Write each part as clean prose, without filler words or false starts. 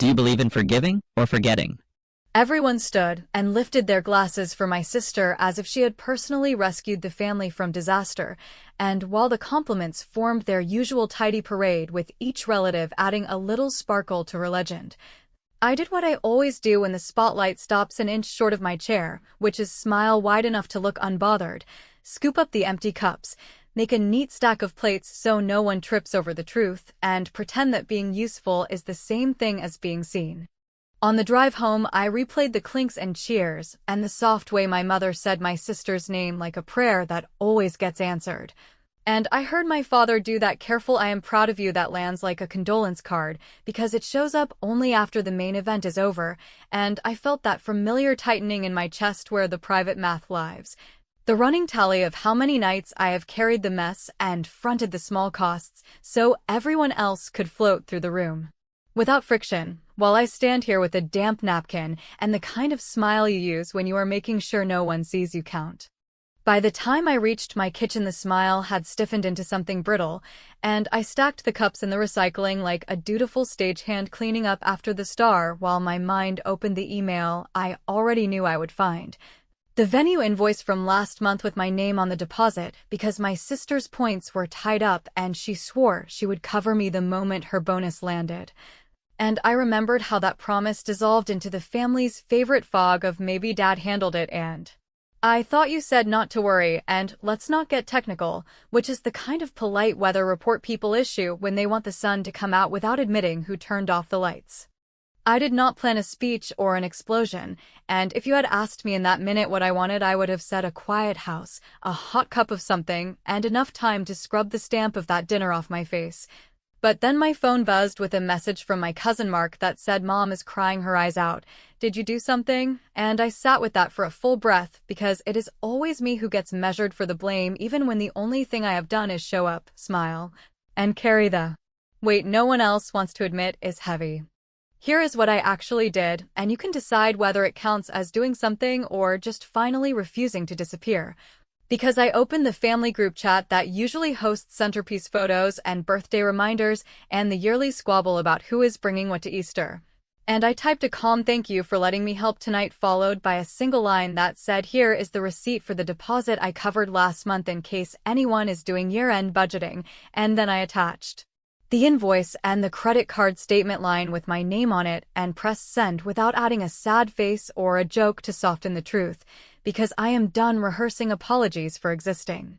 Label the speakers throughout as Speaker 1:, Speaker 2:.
Speaker 1: Do you believe in forgiving or forgetting?
Speaker 2: Everyone stood and lifted their glasses for my sister as if she had personally rescued the family from disaster, and while the compliments formed their usual tidy parade with each relative adding a little sparkle to her legend, I did what I always do when the spotlight stops an inch short of my chair, which is smile wide enough to look unbothered, scoop up the empty cups, make a neat stack of plates so no one trips over the truth, and pretend that being useful is the same thing as being seen. On the drive home, I replayed the clinks and cheers, and the soft way my mother said my sister's name like a prayer that always gets answered. And I heard my father do that careful "I am proud of you" that lands like a condolence card, because it shows up only after the main event is over, and I felt that familiar tightening in my chest where the private math lives. The running tally of how many nights I have carried the mess and fronted the small costs, so everyone else could float through the room without friction, while I stand here with a damp napkin and the kind of smile you use when you are making sure no one sees you count. By the time I reached my kitchen, the smile had stiffened into something brittle, and I stacked the cups in the recycling like a dutiful stagehand cleaning up after the star while my mind opened the email I already knew I would find. The venue invoice from last month with my name on the deposit because my sister's points were tied up and she swore she would cover me the moment her bonus landed. And I remembered how that promise dissolved into the family's favorite fog of maybe dad handled it and I thought you said not to worry and let's not get technical, which is the kind of polite weather report people issue when they want the sun to come out without admitting who turned off the lights. I did not plan a speech or an explosion, and if you had asked me in that minute what I wanted, I would have said a quiet house, a hot cup of something, and enough time to scrub the stamp of that dinner off my face. But then my phone buzzed with a message from my cousin Mark that said Mom is crying her eyes out. Did you do something? And I sat with that for a full breath because it is always me who gets measured for the blame even when the only thing I have done is show up, smile, and carry the weight no one else wants to admit is heavy. Here is what I actually did, and you can decide whether it counts as doing something or just finally refusing to disappear. Because I opened the family group chat that usually hosts centerpiece photos and birthday reminders and the yearly squabble about who is bringing what to Easter. And I typed a calm "thank you for letting me help tonight" followed by a single line that said, "Here is the receipt for the deposit I covered last month in case anyone is doing year-end budgeting," and then I attached the invoice and the credit card statement line with my name on it and pressed send without adding a sad face or a joke to soften the truth, because I am done rehearsing apologies for existing.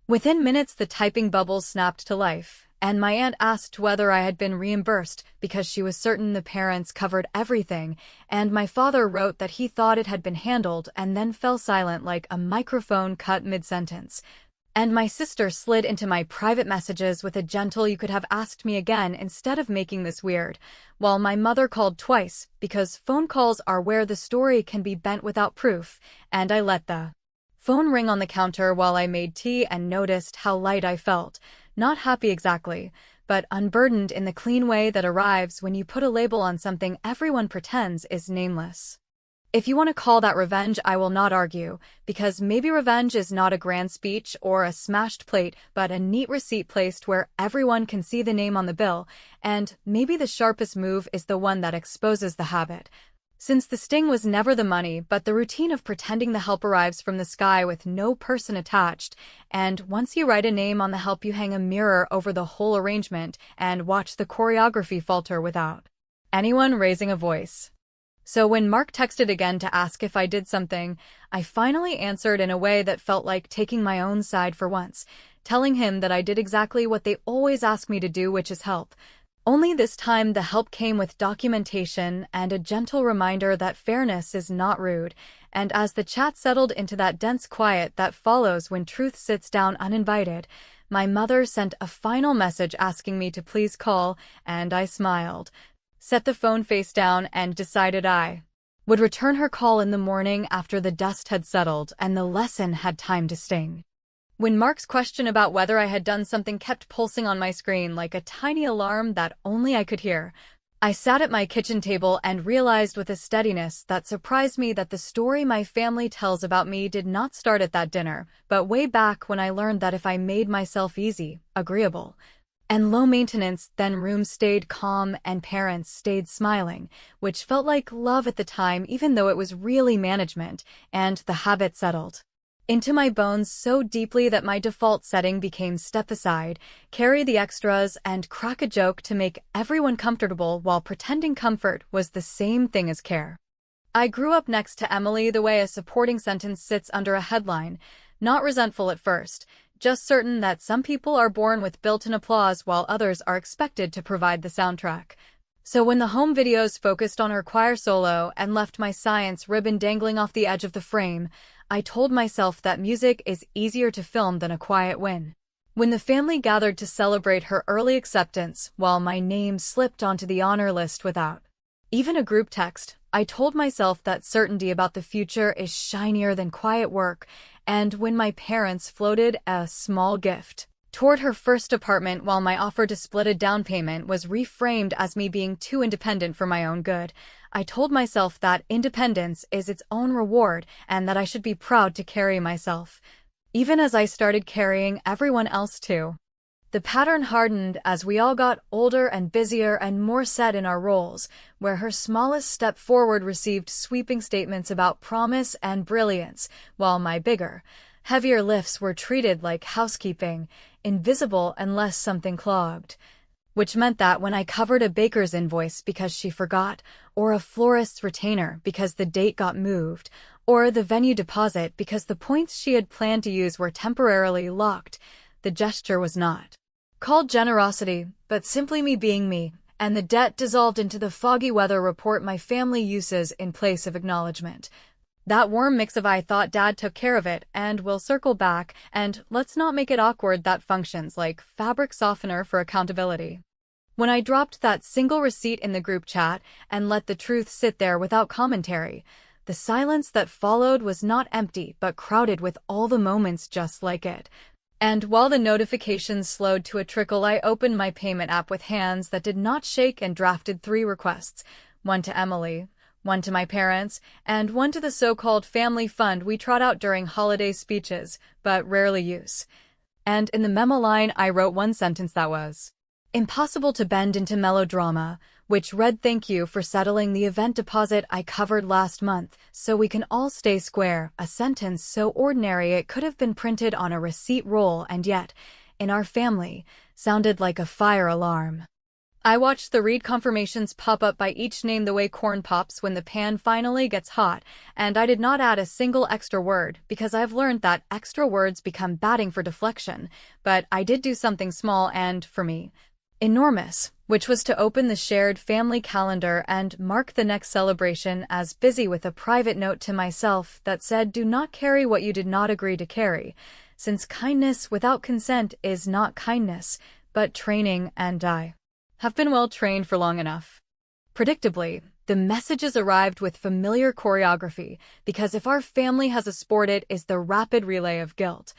Speaker 2: Within minutes the typing bubbles snapped to life, and my aunt asked whether I had been reimbursed because she was certain the parents covered everything, and my father wrote that he thought it had been handled and then fell silent like a microphone cut mid-sentence. And my sister slid into my private messages with a gentle "you could have asked me again" instead of making this weird, while my mother called twice, because phone calls are where the story can be bent without proof, and I let the phone ring on the counter while I made tea and noticed how light I felt, not happy exactly, but unburdened in the clean way that arrives when you put a label on something everyone pretends is nameless. If you want to call that revenge, I will not argue, because maybe revenge is not a grand speech or a smashed plate, but a neat receipt placed where everyone can see the name on the bill, and maybe the sharpest move is the one that exposes the habit. Since the sting was never the money, but the routine of pretending the help arrives from the sky with no person attached, and once you write a name on the help you hang a mirror over the whole arrangement and watch the choreography falter without anyone raising a voice. So when Mark texted again to ask if I did something, I finally answered in a way that felt like taking my own side for once, telling him that I did exactly what they always ask me to do, which is help. Only this time the help came with documentation and a gentle reminder that fairness is not rude, and as the chat settled into that dense quiet that follows when truth sits down uninvited, my mother sent a final message asking me to please call, and I smiled, set the phone face down, and decided I would return her call in the morning after the dust had settled and the lesson had time to sting. When Mark's question about whether I had done something kept pulsing on my screen like a tiny alarm that only I could hear, I sat at my kitchen table and realized with a steadiness that surprised me that the story my family tells about me did not start at that dinner, but way back when I learned that if I made myself easy, agreeable, And low maintenance, then rooms stayed calm and parents stayed smiling, which felt like love at the time even though it was really management, and the habit settled into my bones so deeply that my default setting became step aside, carry the extras, and crack a joke to make everyone comfortable while pretending comfort was the same thing as care. I grew up next to Emily the way a supporting sentence sits under a headline, not resentful at first, just certain that some people are born with built-in applause while others are expected to provide the soundtrack. So when the home videos focused on her choir solo and left my science ribbon dangling off the edge of the frame, I told myself that music is easier to film than a quiet win. When the family gathered to celebrate her early acceptance, while my name slipped onto the honor list without even a group text, I told myself that certainty about the future is shinier than quiet work, and when my parents floated a small gift toward her first apartment while my offer to split a down payment was reframed as me being too independent for my own good, I told myself that independence is its own reward and that I should be proud to carry myself, even as I started carrying everyone else too. The pattern hardened as we all got older and busier and more set in our roles, where her smallest step forward received sweeping statements about promise and brilliance, while my bigger, heavier lifts were treated like housekeeping, invisible unless something clogged. Which meant that when I covered a baker's invoice because she forgot, or a florist's retainer because the date got moved, or the venue deposit because the points she had planned to use were temporarily locked, the gesture was not called generosity, but simply me being me, and the debt dissolved into the foggy weather report my family uses in place of acknowledgement. That warm mix of I thought Dad took care of it, and we'll circle back, and let's not make it awkward that functions like fabric softener for accountability. When I dropped that single receipt in the group chat and let the truth sit there without commentary, the silence that followed was not empty but crowded with all the moments just like it. And while the notifications slowed to a trickle, I opened my payment app with hands that did not shake and drafted 3 requests, one to Emily, one to my parents, and one to the so-called family fund we trot out during holiday speeches, but rarely use. And in the memo line, I wrote one sentence that was impossible to bend into melodrama, which read, "Thank you for settling the event deposit I covered last month, so we can all stay square," a sentence so ordinary it could have been printed on a receipt roll and yet, in our family, sounded like a fire alarm. I watched the read confirmations pop up by each name the way corn pops when the pan finally gets hot, and I did not add a single extra word because I've learned that extra words become batting for deflection, but I did do something small and, for me, enormous, which was to open the shared family calendar and mark the next celebration as busy with a private note to myself that said, "Do not carry what you did not agree to carry, since kindness without consent is not kindness, but training, and I have been well trained for long enough." Predictably, the messages arrived with familiar choreography, because if our family has a sport, it is the rapid relay of guilt.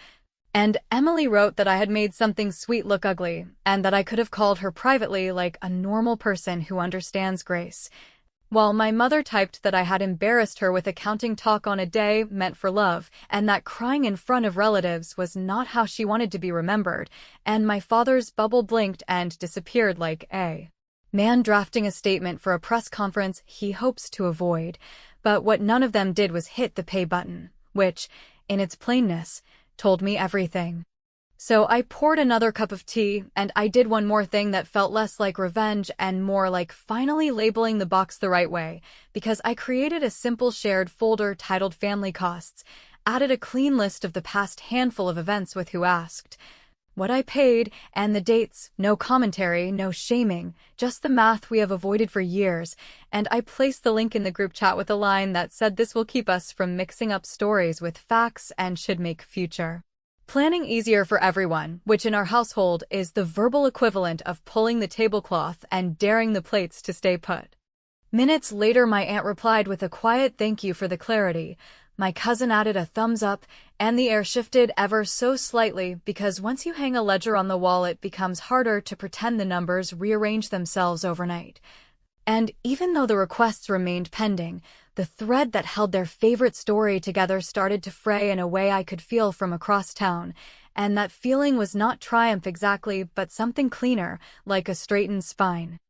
Speaker 2: And Emily wrote that I had made something sweet look ugly, and that I could have called her privately like a normal person who understands grace. While my mother typed that I had embarrassed her with accounting talk on a day meant for love, and that crying in front of relatives was not how she wanted to be remembered, and my father's bubble blinked and disappeared like a man drafting a statement for a press conference he hopes to avoid. But what none of them did was hit the pay button, which, in its plainness, told me everything. So I poured another cup of tea, and I did one more thing that felt less like revenge and more like finally labeling the box the right way, because I created a simple shared folder titled Family Costs, added a clean list of the past handful of events with who asked, what I paid, and the dates, no commentary, no shaming, just the math we have avoided for years, and I placed the link in the group chat with a line that said this will keep us from mixing up stories with facts and should make future planning easier for everyone, which in our household is the verbal equivalent of pulling the tablecloth and daring the plates to stay put. Minutes later, my aunt replied with a quiet thank you for the clarity. My cousin added a thumbs up, and the air shifted ever so slightly because once you hang a ledger on the wall, it becomes harder to pretend the numbers rearrange themselves overnight. And even though the requests remained pending, the thread that held their favorite story together started to fray in a way I could feel from across town, and that feeling was not triumph exactly, but something cleaner, like a straightened spine.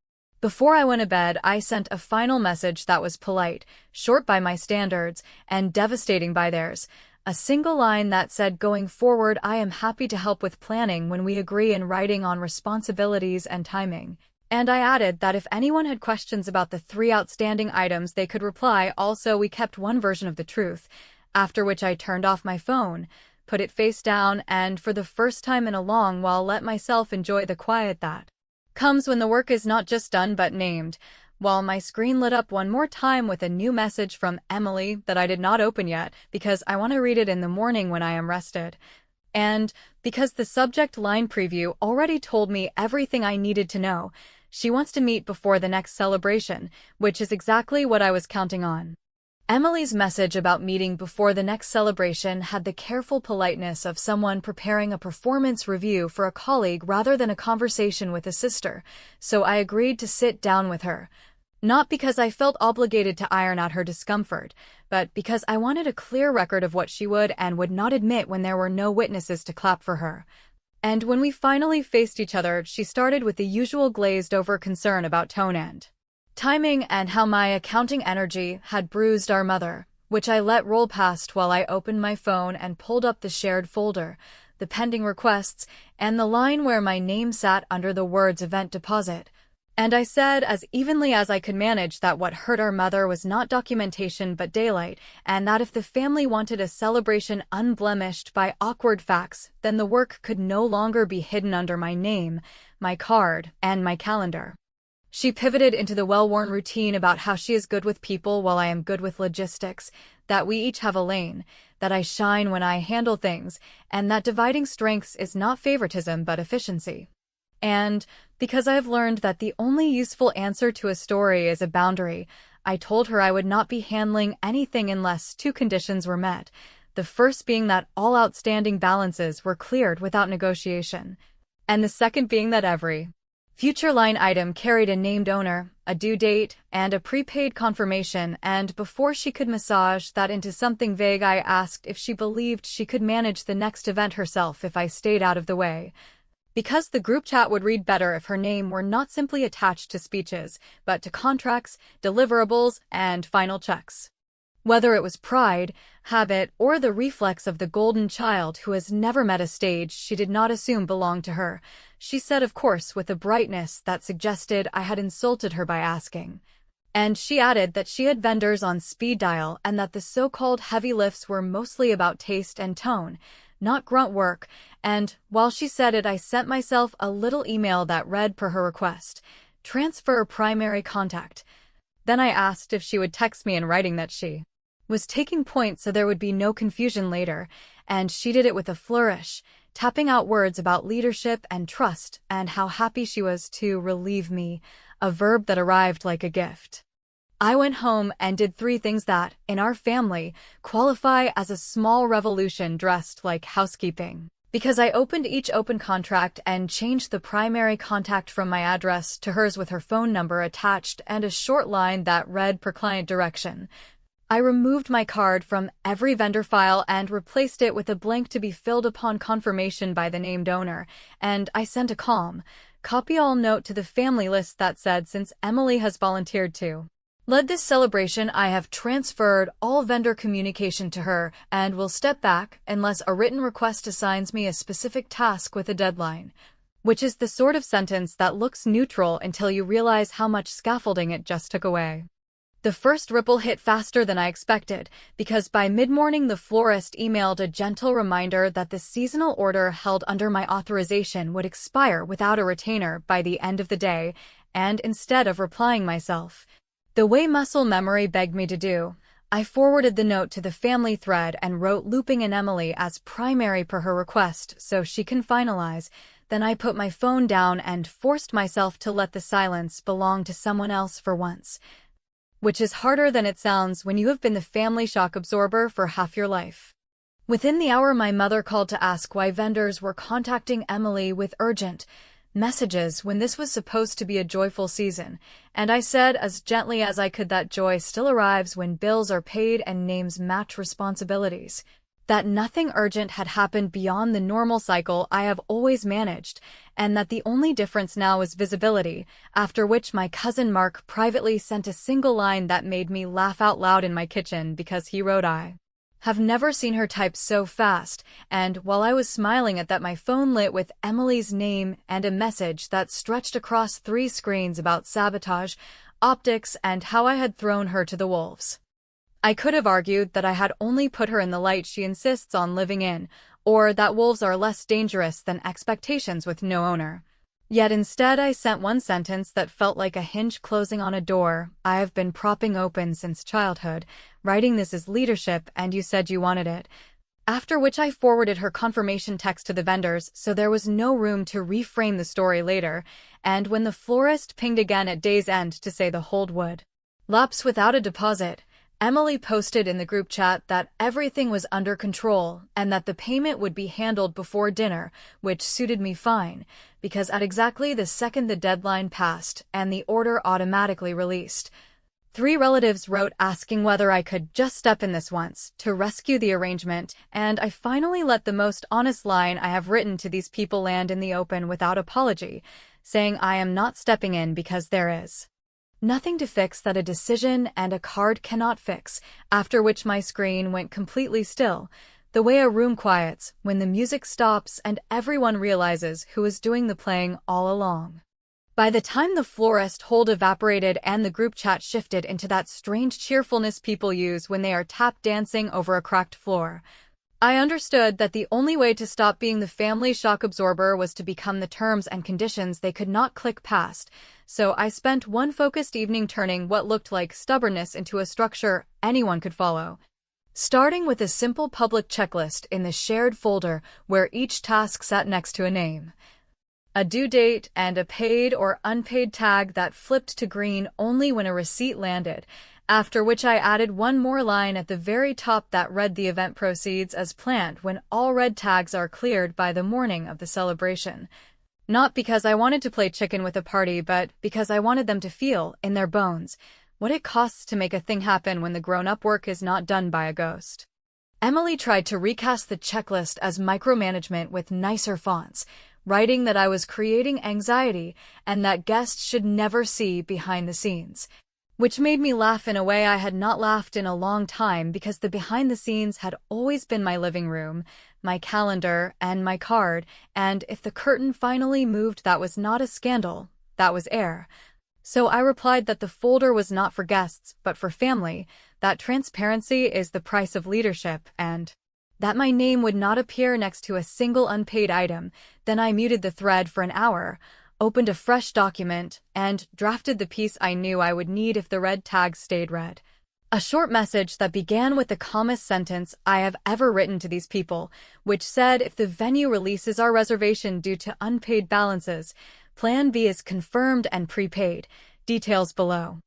Speaker 2: Before I went to bed, I sent a final message that was polite, short by my standards, and devastating by theirs. A single line that said, "Going forward, I am happy to help with planning when we agree in writing on responsibilities and timing." And I added that if anyone had questions about the 3 outstanding items, they could reply. Also, we kept one version of the truth, after which I turned off my phone, put it face down, and for the first time in a long while let myself enjoy the quiet that comes when the work is not just done but named, while my screen lit up one more time with a new message from Emily that I did not open yet because I want to read it in the morning when I am rested. And because the subject line preview already told me everything I needed to know, she wants to meet before the next celebration, which is exactly what I was counting on. Emily's message about meeting before the next celebration had the careful politeness of someone preparing a performance review for a colleague rather than a conversation with a sister, so I agreed to sit down with her. Not because I felt obligated to iron out her discomfort, but because I wanted a clear record of what she would and would not admit when there were no witnesses to clap for her. And when we finally faced each other, she started with the usual glazed-over concern about tone and timing and how my accounting energy had bruised our mother, which I let roll past while I opened my phone and pulled up the shared folder, the pending requests, and the line where my name sat under the words event deposit. And I said as evenly as I could manage that what hurt our mother was not documentation but daylight, and that if the family wanted a celebration unblemished by awkward facts, then the work could no longer be hidden under my name, my card, and my calendar. She pivoted into the well-worn routine about how she is good with people while I am good with logistics, that we each have a lane, that I shine when I handle things, and that dividing strengths is not favoritism but efficiency. And because I have learned that the only useful answer to a story is a boundary, I told her I would not be handling anything unless 2 conditions were met, the first being that all outstanding balances were cleared without negotiation, and the second being that every future line item carried a named owner, a due date, and a prepaid confirmation. And before she could massage that into something vague, I asked if she believed she could manage the next event herself if I stayed out of the way. Because the group chat would read better if her name were not simply attached to speeches, but to contracts, deliverables, and final checks. Whether it was pride, habit, or the reflex of the golden child who has never met a stage she did not assume belonged to her, she said of course with a brightness that suggested I had insulted her by asking. And she added that she had vendors on speed dial and that the so-called heavy lifts were mostly about taste and tone, not grunt work, and while she said it, I sent myself a little email that read per her request, transfer primary contact. Then I asked if she would text me in writing that she was taking point so there would be no confusion later, and she did it with a flourish, tapping out words about leadership and trust and how happy she was to relieve me, a verb that arrived like a gift. I went home and did 3 things that, in our family, qualify as a small revolution dressed like housekeeping. Because I opened each open contract and changed the primary contact from my address to hers with her phone number attached and a short line that read per client direction. I removed my card from every vendor file and replaced it with a blank to be filled upon confirmation by the named owner, and I sent a calm, copy-all note to the family list that said, since Emily has volunteered to lead this celebration, I have transferred all vendor communication to her and will step back unless a written request assigns me a specific task with a deadline, which is the sort of sentence that looks neutral until you realize how much scaffolding it just took away. The first ripple hit faster than I expected, because by mid-morning the florist emailed a gentle reminder that the seasonal order held under my authorization would expire without a retainer by the end of the day, and instead of replying myself, the way muscle memory begged me to do, I forwarded the note to the family thread and wrote looping in Emily as primary per her request so she can finalize. Then I put my phone down and forced myself to let the silence belong to someone else for once. Which is harder than it sounds when you have been the family shock absorber for half your life. Within the hour, my mother called to ask why vendors were contacting Emily with urgent messages when this was supposed to be a joyful season, and I said as gently as I could that joy still arrives when bills are paid and names match responsibilities. that nothing urgent had happened beyond the normal cycle I have always managed, and that the only difference now was visibility, after which my cousin Mark privately sent a single line that made me laugh out loud in my kitchen because he wrote, "I have never seen her type so fast," and while I was smiling at that, my phone lit with Emily's name and a message that stretched across 3 screens about sabotage, optics, and how I had thrown her to the wolves. I could have argued that I had only put her in the light she insists on living in, or that wolves are less dangerous than expectations with no owner. Yet instead I sent one sentence that felt like a hinge closing on a door I have been propping open since childhood, writing, "This is leadership and you said you wanted it." After which I forwarded her confirmation text to the vendors so there was no room to reframe the story later, and when the florist pinged again at day's end to say the hold would lapse without a deposit, Emily posted in the group chat that everything was under control and that the payment would be handled before dinner, which suited me fine, because at exactly the second the deadline passed and the order automatically released, 3 relatives wrote asking whether I could just step in this once to rescue the arrangement, and I finally let the most honest line I have written to these people land in the open without apology, saying I am not stepping in because there is nothing to fix that a decision and a card cannot fix, after which my screen went completely still, the way a room quiets when the music stops and everyone realizes who was doing the playing all along. By the time the florist hold evaporated and the group chat shifted into that strange cheerfulness people use when they are tap dancing over a cracked floor, I understood that the only way to stop being the family shock absorber was to become the terms and conditions they could not click past, so I spent one focused evening turning what looked like stubbornness into a structure anyone could follow. Starting with a simple public checklist in the shared folder where each task sat next to a name, a due date, and a paid or unpaid tag that flipped to green only when a receipt landed, after which I added one more line at the very top that read the event proceeds as planned when all red tags are cleared by the morning of the celebration. Not because I wanted to play chicken with a party, but because I wanted them to feel, in their bones, what it costs to make a thing happen when the grown-up work is not done by a ghost. Emily tried to recast the checklist as micromanagement with nicer fonts, writing that I was creating anxiety and that guests should never see behind the scenes, which made me laugh in a way I had not laughed in a long time because the behind the scenes had always been my living room, my calendar, and my card, and if the curtain finally moved, that was not a scandal, that was air. So I replied that the folder was not for guests, but for family, that transparency is the price of leadership, and that my name would not appear next to a single unpaid item. Then I muted the thread for an hour, opened a fresh document, and drafted the piece I knew I would need if the red tag stayed red. A short message that began with the calmest sentence I have ever written to these people, which said, if the venue releases our reservation due to unpaid balances, Plan B is confirmed and prepaid. Details below.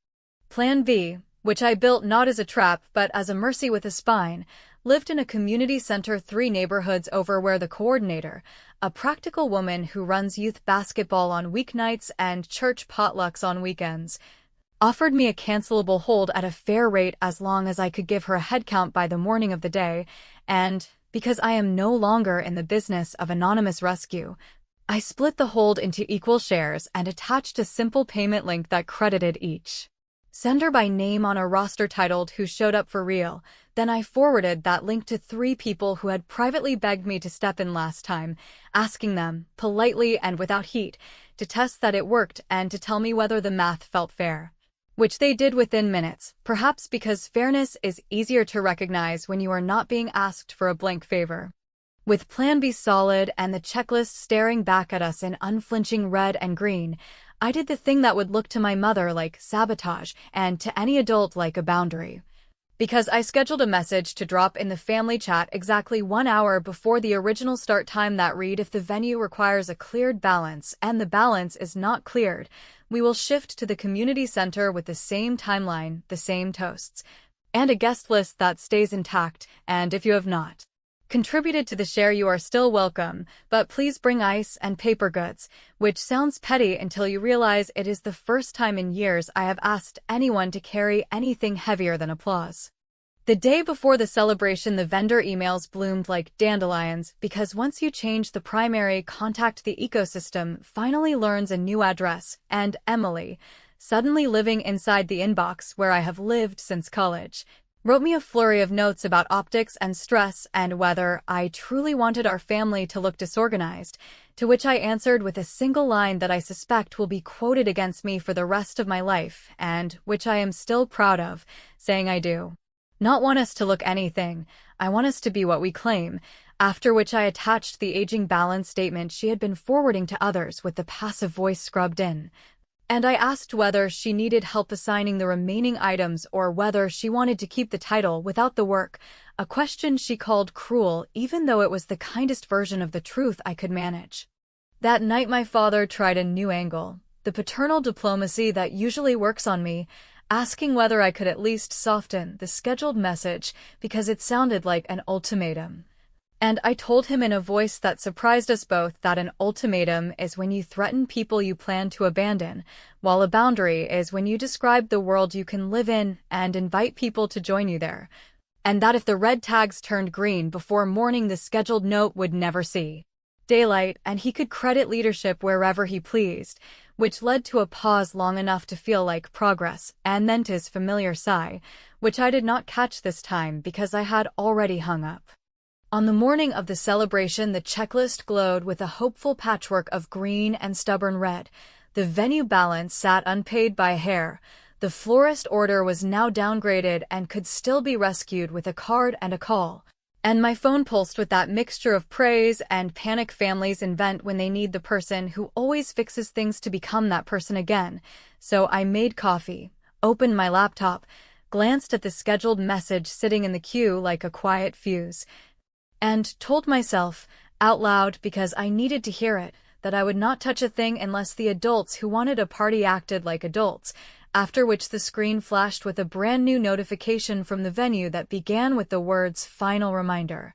Speaker 2: Plan B, which I built not as a trap but as a mercy with a spine, lived in a community center 3 neighborhoods over where the coordinator, a practical woman who runs youth basketball on weeknights and church potlucks on weekends, offered me a cancelable hold at a fair rate as long as I could give her a headcount by the morning of the day, and, because I am no longer in the business of anonymous rescue, I split the hold into equal shares and attached a simple payment link that credited each sender by name on a roster titled "Who Showed Up for Real." Then I forwarded that link to 3 people who had privately begged me to step in last time, asking them, politely and without heat, to test that it worked and to tell me whether the math felt fair. Which they did within minutes, perhaps because fairness is easier to recognize when you are not being asked for a blank favor. With Plan B solid and the checklist staring back at us in unflinching red and green, I did the thing that would look to my mother like sabotage and to any adult like a boundary. Because I scheduled a message to drop in the family chat exactly 1 hour before the original start time that read, if the venue requires a cleared balance and the balance is not cleared, we will shift to the community center with the same timeline, the same toasts, and a guest list that stays intact, and if you have not contributed to the share, you are still welcome, but please bring ice and paper goods, which sounds petty until you realize it is the first time in years I have asked anyone to carry anything heavier than applause. The day before the celebration, the vendor emails bloomed like dandelions because once you change the primary contact, the ecosystem finally learns a new address, and Emily, suddenly living inside the inbox where I have lived since college, wrote me a flurry of notes about optics and stress and whether I truly wanted our family to look disorganized, to which I answered with a single line that I suspect will be quoted against me for the rest of my life and which I am still proud of, saying I do not want us to look anything, I want us to be what we claim, after which I attached the aging balance statement she had been forwarding to others with the passive voice scrubbed in. And I asked whether she needed help assigning the remaining items or whether she wanted to keep the title without the work, a question she called cruel even though it was the kindest version of the truth I could manage. That night my father tried a new angle, the paternal diplomacy that usually works on me, asking whether I could at least soften the scheduled message because it sounded like an ultimatum. And I told him in a voice that surprised us both that an ultimatum is when you threaten people you plan to abandon, while a boundary is when you describe the world you can live in and invite people to join you there. And that if the red tags turned green before morning, the scheduled note would never see daylight, and he could credit leadership wherever he pleased, which led to a pause long enough to feel like progress, and then to his familiar sigh, which I did not catch this time because I had already hung up. On the morning of the celebration, the checklist glowed with a hopeful patchwork of green and stubborn red. The venue balance sat unpaid by a hair. The florist order was now downgraded and could still be rescued with a card and a call. And my phone pulsed with that mixture of praise and panic families invent when they need the person who always fixes things to become that person again. So I made coffee, opened my laptop, glanced at the scheduled message sitting in the queue like a quiet fuse, and told myself, out loud because I needed to hear it, that I would not touch a thing unless the adults who wanted a party acted like adults, after which the screen flashed with a brand new notification from the venue that began with the words "Final Reminder."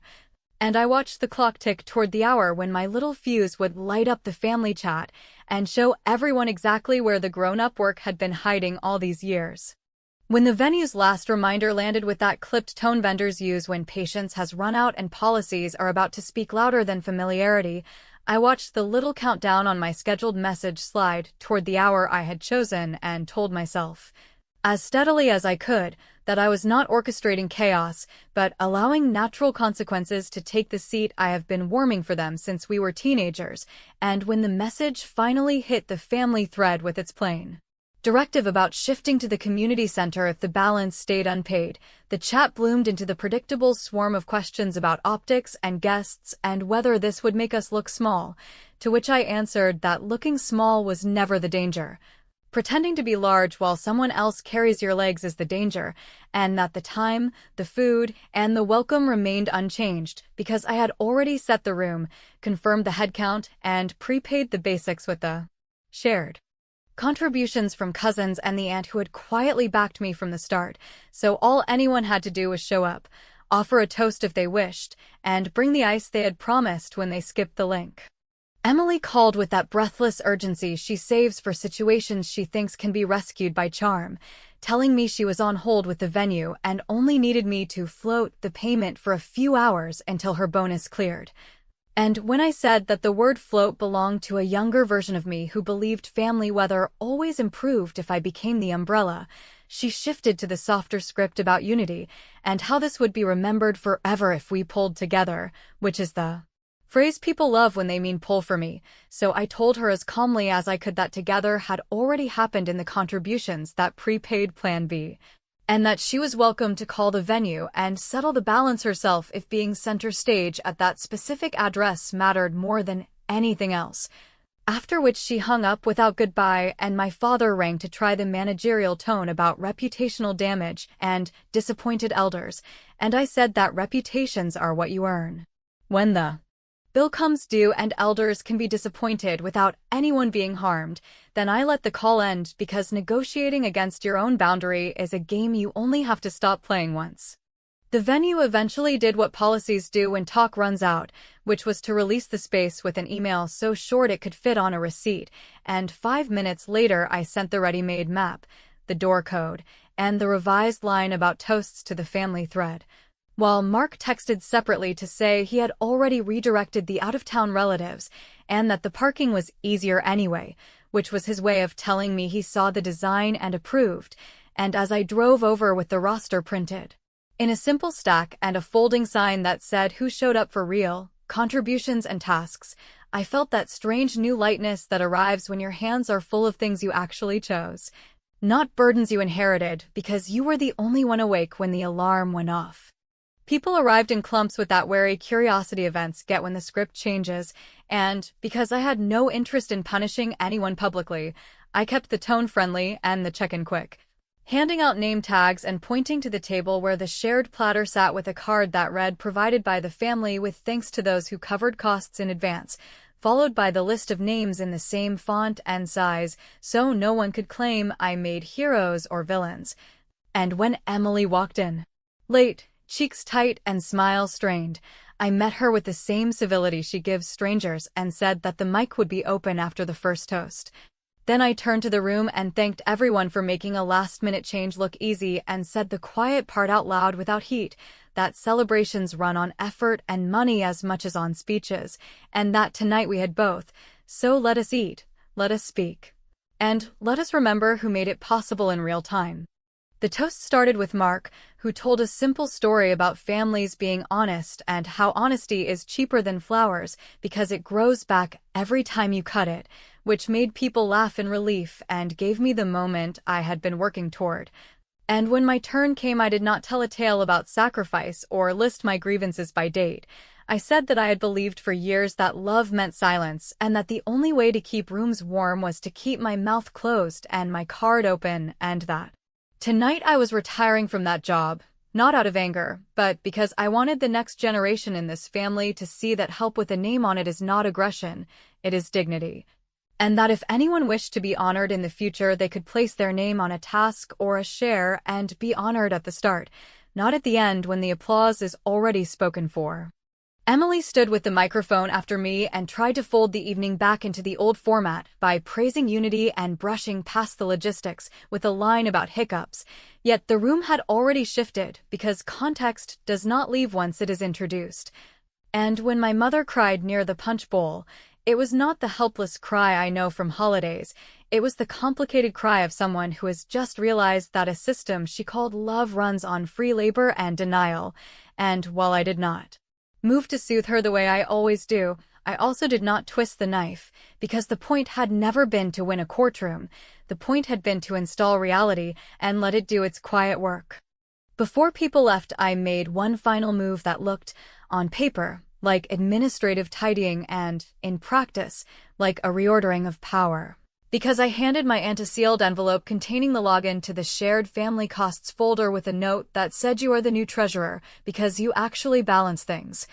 Speaker 2: And I watched the clock tick toward the hour when my little fuse would light up the family chat and show everyone exactly where the grown-up work had been hiding all these years. When the venue's last reminder landed with that clipped tone vendors use when patience has run out and policies are about to speak louder than familiarity, I watched the little countdown on my scheduled message slide toward the hour I had chosen and told myself, as steadily as I could, that I was not orchestrating chaos, but allowing natural consequences to take the seat I have been warming for them since we were teenagers. And when the message finally hit the family thread with its plain directive about shifting to the community center if the balance stayed unpaid, the chat bloomed into the predictable swarm of questions about optics and guests and whether this would make us look small, to which I answered that looking small was never the danger. Pretending to be large while someone else carries your legs is the danger, and that the time, the food, and the welcome remained unchanged because I had already set the room, confirmed the headcount, and prepaid the basics with the shared contributions from cousins and the aunt who had quietly backed me from the start, so all anyone had to do was show up, offer a toast if they wished, and bring the ice they had promised when they skipped the link. Emily called with that breathless urgency she saves for situations she thinks can be rescued by charm, telling me she was on hold with the venue and only needed me to float the payment for a few hours until her bonus cleared. And when I said that the word float belonged to a younger version of me who believed family weather always improved if I became the umbrella, she shifted to the softer script about unity and how this would be remembered forever if we pulled together, which is the phrase people love when they mean pull for me. So I told her as calmly as I could that together had already happened in the contributions that prepaid Plan B, and that she was welcome to call the venue and settle the balance herself if being center stage at that specific address mattered more than anything else. After which she hung up without goodbye and my father rang to try the managerial tone about reputational damage and disappointed elders, and I said that reputations are what you earn when the bill comes due and elders can be disappointed without anyone being harmed. Then I let the call end because negotiating against your own boundary is a game you only have to stop playing once. The venue eventually did what policies do when talk runs out, which was to release the space with an email so short it could fit on a receipt, and 5 minutes later I sent the ready-made map. the door code, and the revised line about toasts to the family thread, while Mark texted separately to say he had already redirected the out-of-town relatives and that the parking was easier anyway, which was his way of telling me he saw the design and approved, and as I drove over with the roster printed in a simple stack and a folding sign that said who showed up for real, contributions and tasks, I felt that strange new lightness that arrives when your hands are full of things you actually chose, not burdens you inherited because you were the only one awake when the alarm went off. People arrived in clumps with that wary curiosity events get when the script changes, and because I had no interest in punishing anyone publicly, I kept the tone friendly and the check-in quick, handing out name tags and pointing to the table where the shared platter sat with a card that read provided by the family with thanks to those who covered costs in advance, followed by the list of names in the same font and size so no one could claim I made heroes or villains. And when Emily walked in, late, cheeks tight and smile strained, I met her with the same civility she gives strangers and said that the mic would be open after the first toast. Then I turned to the room and thanked everyone for making a last-minute change look easy and said the quiet part out loud without heat, that celebrations run on effort and money as much as on speeches, and that tonight we had both, so let us eat, let us speak, and let us remember who made it possible in real time. The toast started with Mark, who told a simple story about families being honest and how honesty is cheaper than flowers because it grows back every time you cut it, which made people laugh in relief and gave me the moment I had been working toward. And when my turn came, I did not tell a tale about sacrifice or list my grievances by date. I said that I had believed for years that love meant silence and that the only way to keep rooms warm was to keep my mouth closed and my card open, and that tonight I was retiring from that job, not out of anger, but because I wanted the next generation in this family to see that help with a name on it is not aggression, it is dignity. And that if anyone wished to be honored in the future, they could place their name on a task or a share and be honored at the start, not at the end when the applause is already spoken for. Emily stood with the microphone after me and tried to fold the evening back into the old format by praising unity and brushing past the logistics with a line about hiccups, yet the room had already shifted because context does not leave once it is introduced. And when my mother cried near the punch bowl, it was not the helpless cry I know from holidays, it was the complicated cry of someone who has just realized that a system she called love runs on free labor and denial, and while I did not move to soothe her the way I always do, I also did not twist the knife, because the point had never been to win a courtroom, the point had been to install reality and let it do its quiet work. Before people left, I made one final move that looked, on paper, like administrative tidying and, in practice, like a reordering of power. Because I handed my aunt a sealed envelope containing the login to the shared family costs folder with a note that said you are the new treasurer because you actually balance things.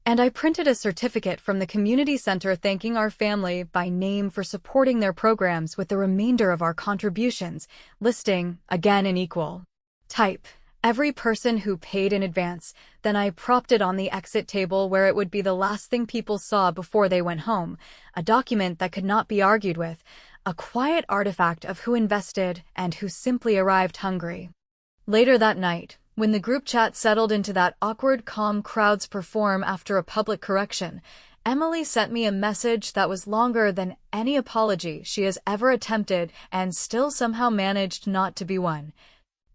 Speaker 2: And I printed a certificate from the community center thanking our family by name for supporting their programs with the remainder of our contributions, listing, again in equal type, every person who paid in advance. Then I propped it on the exit table where it would be the last thing people saw before they went home, a document that could not be argued with, a quiet artifact of who invested and who simply arrived hungry. Later that night, when the group chat settled into that awkward calm crowds perform after a public correction, Emily sent me a message that was longer than any apology she has ever attempted and still somehow managed not to be one,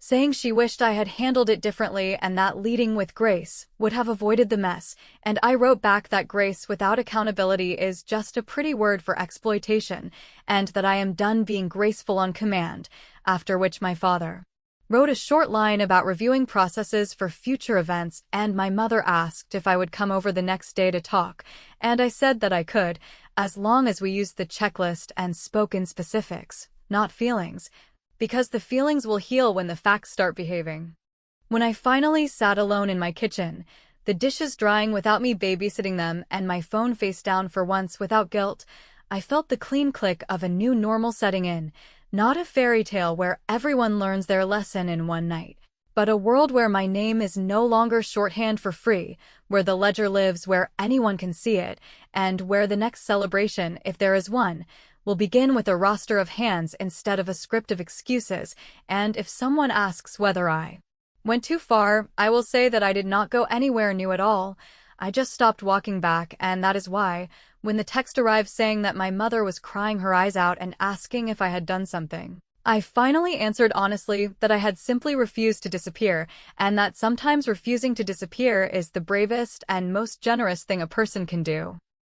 Speaker 2: saying she wished I had handled it differently and that leading with grace would have avoided the mess, and I wrote back that grace without accountability is just a pretty word for exploitation, and that I am done being graceful on command, after which my father wrote a short line about reviewing processes for future events, and my mother asked if I would come over the next day to talk, and I said that I could, as long as we used the checklist and spoke in specifics, not feelings, because the feelings will heal when the facts start behaving. When I finally sat alone in my kitchen, the dishes drying without me babysitting them and my phone face down for once without guilt, I felt the clean click of a new normal setting in, not a fairy tale where everyone learns their lesson in one night, but a world where my name is no longer shorthand for free, where the ledger lives where anyone can see it, and where the next celebration, if there is one, will begin with a roster of hands instead of a script of excuses, and if someone asks whether I went too far, I will say that I did not go anywhere new at all. I just stopped walking back, and that is why, when the text arrived saying that my mother was crying her eyes out and asking if I had done something, I finally answered honestly that I had simply refused to disappear, and that sometimes refusing to disappear is the bravest and most generous thing a person can do.